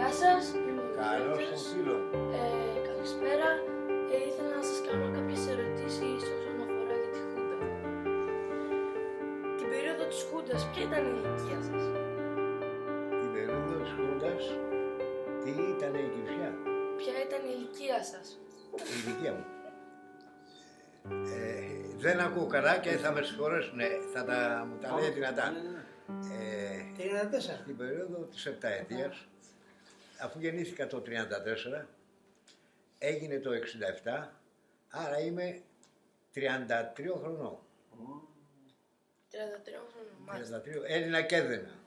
Γεια σας, είμαι ο Καλώς Δημήτρης. τον φίλο μου. Καλησπέρα. Ήθελα να σας κάνω κάποιες ερωτήσεις όσον αφορά για τη Χούντα. Την περίοδο της Χούντας, ποια ήταν η ηλικία σας? Την περίοδο της Χούντας, τι ήταν η Κυψιά, Ποια ήταν η ηλικία σας? η ηλικία μου. Δεν ακούω καλά και θα με συγχωρέσουν, μου τα λέει δυνατά. 34. Την περίοδο της επταετίας, αφού γεννήθηκα το 34, έγινε το 67, άρα είμαι 33 χρονών. 33 χρόνια, μάλιστα. 33, Έλληνα και Έδαινα.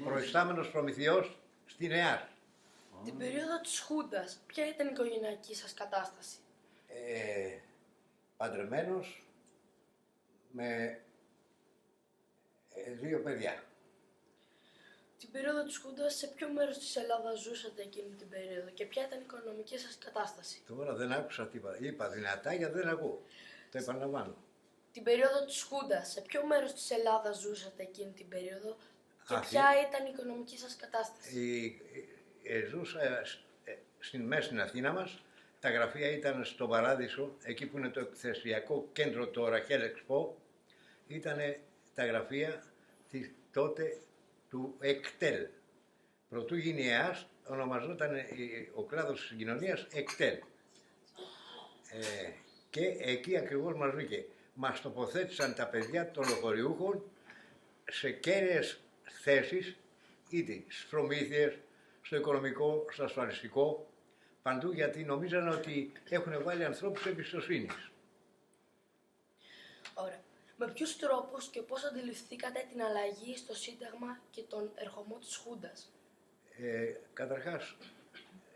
Προϊστάμενος προμηθειός στη Νεά. Την περίοδο της Χούντας, ποια ήταν η οικογενειακή σας κατάσταση? Παντρεμένος με 2 παιδιά. Την περίοδο της Χούντας, σε ποιο μέρος της Ελλάδας ζούσατε εκείνη την περίοδο και ποια ήταν η οικονομική σας κατάσταση? Τώρα δεν άκουσα τι είπα. Είπα δυνατά γιατί δεν ακούω. Το επαναλαμβάνω. Την περίοδο της Χούντας, σε ποιο μέρος της Ελλάδας ζούσατε εκείνη την περίοδο και Αυτή. ποια ήταν η οικονομική σας κατάσταση? Ζούσα στην μέση στην Αθήνα μας. Τα γραφεία ήταν στο Παράδεισο, εκεί που είναι το εκθεσιακό κέντρο, το Ραχέλ Εξπό. Ήταν τα γραφεία τότε του ΕΚΤΕΛ. Προτού γίνει ΕΑΣ, ονομαζόταν ο κλάδος της συγκοινωνίας ΕΚΤΕΛ. Και εκεί ακριβώς μας βρήκε. Μας τοποθέτησαν τα παιδιά των λεωφοριούχων σε κέραιες θέσεις, είτε στις προμήθειες, στο οικονομικό, στο ασφαλιστικό, παντού, γιατί νομίζαν ότι έχουν βάλει ανθρώπους εμπιστοσύνης. Ωραία. Με ποιους τρόπους και πώς αντιληφθήκατε την αλλαγή στο Σύνταγμα και τον ερχομό της Χούντας? Καταρχάς,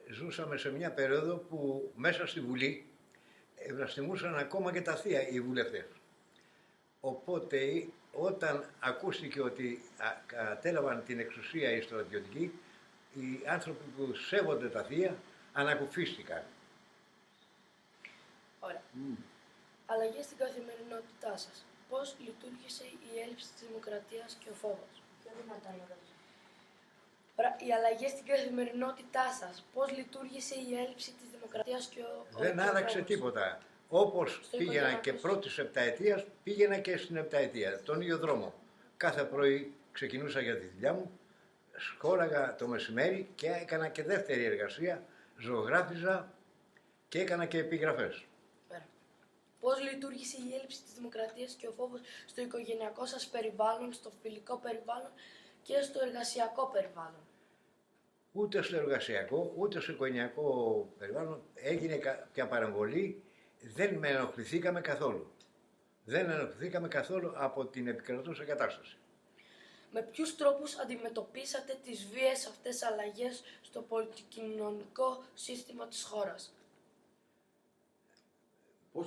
ζούσαμε σε μια περίοδο που μέσα στη Βουλή ευλαστημούσαν ακόμα και τα θεία οι βουλευτές. Οπότε, όταν ακούστηκε ότι κατέλαβαν την εξουσία οι στρατιωτικοί, οι άνθρωποι που σέβονται τα θεία ανακουφίστηκαν. Ωραία. Αλλαγή στην καθημερινότητά σας. Πώς λειτουργήσε η έλλειψη της δημοκρατίας και ο φόβος? Ωραία. Η αλλαγή στην καθημερινότητά σας. Πώς λειτουργήσε η έλλειψη της δημοκρατίας και ο Δεν ο άλλαξε φόβος? τίποτα. Όπως Στο πήγαινα οικογενειακό και σας. πρώτης επταετίας, πήγαινα και στην επταετία, τον ίδιο δρόμο. Κάθε πρωί ξεκινούσα για τη δουλειά μου, σχόλαγα το μεσημέρι και έκανα και δεύτερη εργασία, ζωγράφιζα και έκανα και επιγραφές. Πέρα. Πώς λειτουργήσε η έλλειψη της δημοκρατίας και ο φόβος στο οικογενειακό σας περιβάλλον, στο φιλικό περιβάλλον και στο εργασιακό περιβάλλον? Ούτε στο εργασιακό, ούτε στο οικογενειακό περιβάλλον έγινε κάποια παρεμβολή, δεν ενοχληθήκαμε καθόλου. Δεν ενοχληθήκαμε καθόλου από την επικρατούσα κατάσταση. Με ποιους τρόπους αντιμετωπίσατε τις βίαιες αυτές αλλαγές στο πολιτικοινωνικό σύστημα της χώρας?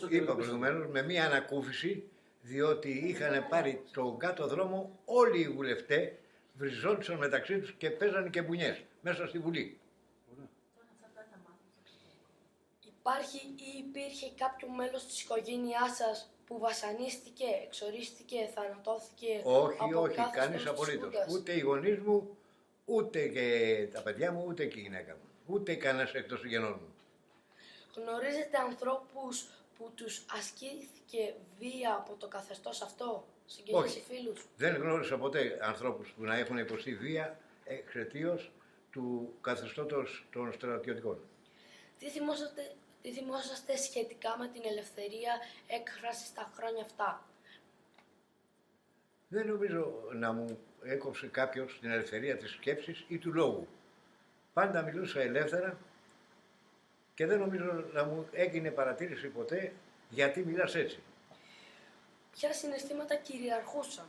Είπα προηγουμένως με μία ανακούφιση, διότι είχαν πάρει τον κάτω δρόμο όλοι οι βουλευτές, βριζόντουσαν μεταξύ τους και παίζανε και μπουνιές μέσα στη Βουλή. Υπάρχει ή υπήρχε κάποιο μέλος της οικογένειάς σας που βασανίστηκε, εξορίστηκε, θανατώθηκε Όχι, από όχι, καθεστώς κανείς της απολύτως. Χούντας? Ούτε οι γονείς μου, ούτε και τα παιδιά μου, ούτε και η γυναίκα μου. Ούτε κανένας εκτός των γενών μου. Γνωρίζετε ανθρώπους που τους ασκήθηκε βία από το καθεστώς αυτό, συγγενείς Όχι. ή φίλους? Δεν γνώρισα ποτέ ανθρώπους που να έχουν υποστεί βία εξαιτίας του καθεστώτος των στρατιωτικών. Τι θυμόσαστε σχετικά με την ελευθερία έκφρασης τα χρόνια αυτά? Δεν νομίζω να μου έκοψε κάποιος την ελευθερία της σκέψης ή του λόγου. Πάντα μιλούσα ελεύθερα και δεν νομίζω να μου έγινε παρατήρηση ποτέ γιατί μιλάς έτσι. Ποια συναισθήματα κυριαρχούσαν?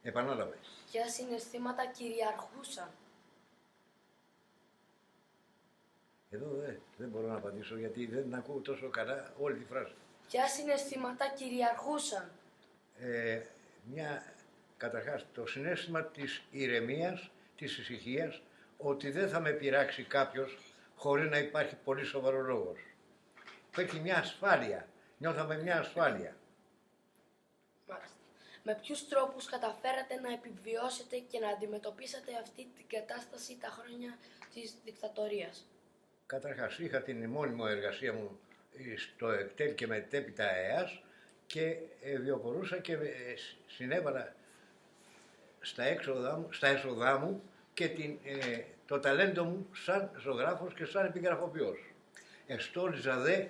Επανάλαβε. Ποια συναισθήματα κυριαρχούσαν? Εδώ δεν μπορώ να απαντήσω γιατί δεν ακούω τόσο καλά όλη τη φράση. Ποια συναισθήματα κυριαρχούσαν? Καταρχάς το συναίσθημα της ηρεμίας, της ησυχίας, ότι δεν θα με πειράξει κάποιος χωρίς να υπάρχει πολύ σοβαρό λόγος. Υπάρχει μια ασφάλεια, νιώθαμε μια ασφάλεια. Μάλιστα. Με ποιους τρόπους καταφέρατε να επιβιώσετε και να αντιμετωπίσετε αυτή την κατάσταση τα χρόνια της δικτατορίας? Καταρχάς, είχα την μόνιμη εργασία μου στο ΕΚΤΕΛ και μετέπειτα ΕΑΣ και βιοπορούσα και συνέβαλα στα έσοδά μου και το ταλέντο μου σαν ζωγράφος και σαν επιγραφοποιός. Εστόλιζα δε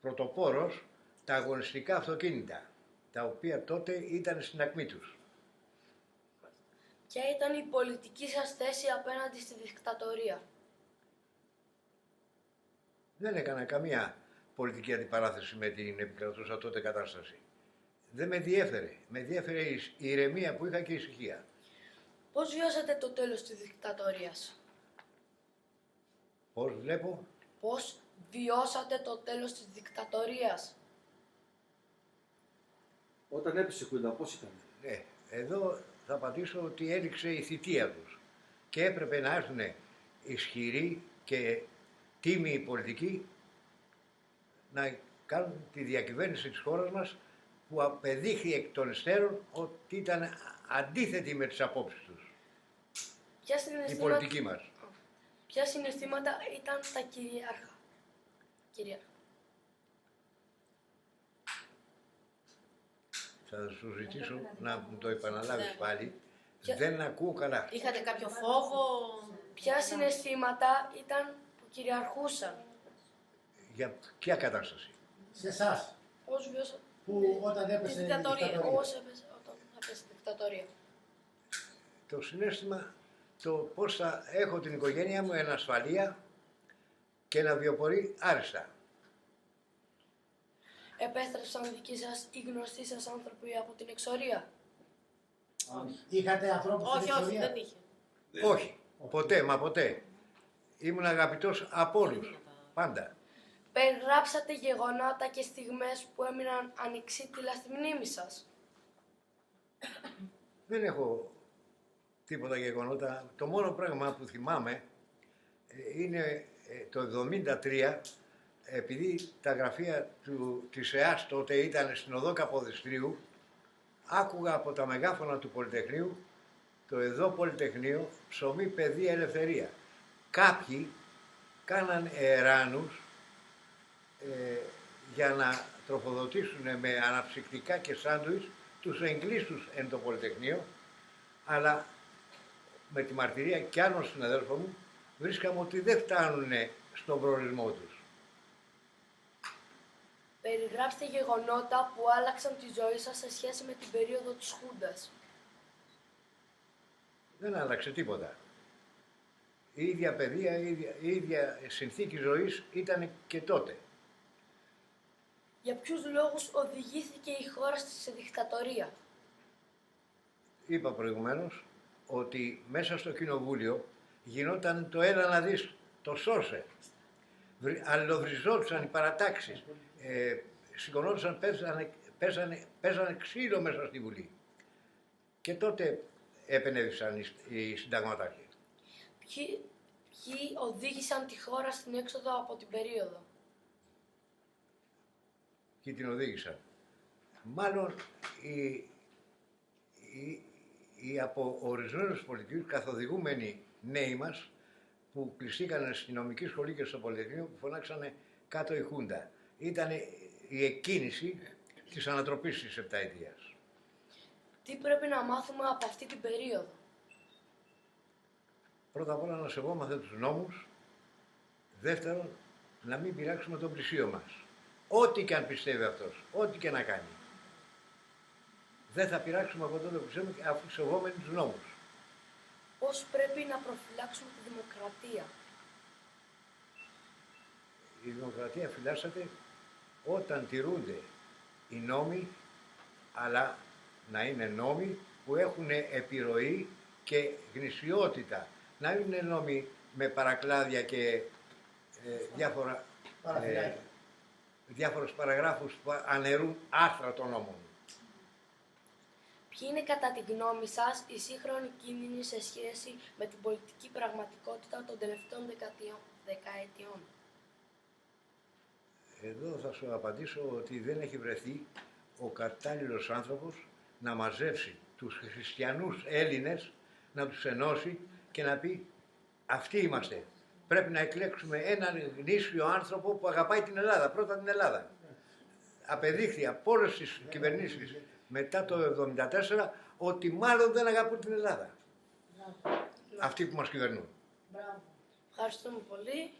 πρωτοπόρος τα αγωνιστικά αυτοκίνητα, τα οποία τότε ήταν στην ακμή τους. Ποια ήταν η πολιτική σας θέση απέναντι στη δικτατορία? Δεν έκανα καμία πολιτική αντιπαράθεση με την επικρατούσα τότε κατάσταση. Δεν με διέφερε. Με διέφερε η ηρεμία που είχα και η ησυχία. Πώς βιώσατε το τέλος της δικτατορίας? Πώς βλέπω? Πώς βιώσατε το τέλος της δικτατορίας? Όταν έπεσε η Χούντα, πώς ήταν? Εδώ θα απαντήσω ότι έληξε η θητεία τους και έπρεπε να έρθουν ισχυροί και τίμιοι πολιτικοί να κάνουν τη διακυβέρνηση της χώρας μας, που απεδείχθη εκ των υστέρων ότι ήταν αντίθετη με τις απόψεις τους, η πολιτική μας. Ποια συναισθήματα ήταν τα κυρίαρχα? Θα σου ζητήσω να μου το επαναλάβεις πάλι. Δεν ακούω καλά. Είχατε κάποιο φόβο? Ποια συναισθήματα ήταν που κυριαρχούσαν? Για ποια κατάσταση? Σε εσάς, Πώς βιώσατε που όταν έπεσε η δικτατορία. Πώς έπεσε όταν έπεσε η δικτατορία? Το συναίσθημα, το πώς θα έχω την οικογένεια μου εν ασφαλεία και να βιοπορεί άριστα. Επέστρεψαν δικοί σας ή γνωστοί σας άνθρωποι από την εξορία? Είχατε ανθρώπους στην Όχι, όχι, εξορία? δεν είχε. Όχι, ποτέ, μα ποτέ. Ήμουν αγαπητός από όλους, πάντα. Περιγράψατε γεγονότα και στιγμές που έμειναν ανεξίτηλα στη μνήμη σας? Δεν έχω τίποτα γεγονότα. Το μόνο πράγμα που θυμάμαι είναι το 1973, επειδή τα γραφεία της ΕΑΣ τότε ήταν στην οδό Καποδιστρίου, άκουγα από τα μεγάφωνα του Πολυτεχνείου το εδώ Πολυτεχνείο, ψωμί, παιδεία, ελευθερία. Κάποιοι κάναν εράνους για να τροφοδοτήσουν με αναψυκτικά και σάντουιτς τους εγκλήστους εν το Πολυτεχνείο, αλλά με τη μαρτυρία κι άλλων συναδέλφων μου βρίσκαμε ότι δεν φτάνουν στον προορισμό τους. Περιγράψτε γεγονότα που άλλαξαν τη ζωή σας σε σχέση με την περίοδο της Χούντας. Δεν άλλαξε τίποτα. Η ίδια παιδεία, η ίδια συνθήκη ζωής ήταν και τότε. Για ποιους λόγους οδηγήθηκε η χώρα σε δικτατορία? Είπα προηγουμένως ότι μέσα στο κοινοβούλιο γινόταν το έλα να δεις, το σώσε. Αλληλοβριζόντουσαν οι παρατάξεις, σηκωνόντουσαν, πέσανε ξύλο μέσα στη Βουλή. Και τότε επενέβησαν οι συνταγματάρχοι. Ποιοι οδήγησαν τη χώρα στην έξοδο από την περίοδο? Και την οδήγησαν. Μάλλον οι από ορισμένους πολιτικούς καθοδηγούμενοι νέοι μας που κλειστήκαν στη νομική σχολή και στο Πολυτεχνείο, που φωνάξανε κάτω η Χούντα. Ήταν η εκκίνηση της ανατροπής της επταετίας. Τι πρέπει να μάθουμε από αυτή την περίοδο? Πρώτα απ' όλα να σεβόμαστε τους νόμους. Δεύτερον, να μην πειράξουμε τον πλησίο μας. Ό,τι και αν πιστεύει αυτός, ό,τι και να κάνει. Δεν θα πειράξουμε από τότε που πιστεύουμε, αφού σεβόμενοι τους νόμους. Πώς πρέπει να προφυλάξουμε τη δημοκρατία? Η δημοκρατία φυλάσσεται όταν τηρούνται οι νόμοι, αλλά να είναι νόμοι που έχουν επιρροή και γνησιότητα. Να είναι νόμοι με παρακλάδια και διάφορους παραγράφους που αναιρούν άρθρα των νόμων. Ποιοι είναι κατά τη γνώμη σας οι σύγχρονοι κίνδυνοι σε σχέση με την πολιτική πραγματικότητα των τελευταίων δεκαετιών? Εδώ θα σου απαντήσω ότι δεν έχει βρεθεί ο κατάλληλος άνθρωπος να μαζέψει τους χριστιανούς Έλληνες, να τους ενώσει και να πει αυτοί είμαστε. Πρέπει να εκλέξουμε έναν γνήσιο άνθρωπο που αγαπάει την Ελλάδα, πρώτα την Ελλάδα. Απεδείχθη από όλες τις κυβερνήσεις μετά το 1974 ότι μάλλον δεν αγαπούν την Ελλάδα. Αυτοί που μας κυβερνούν. Ευχαριστούμε πολύ.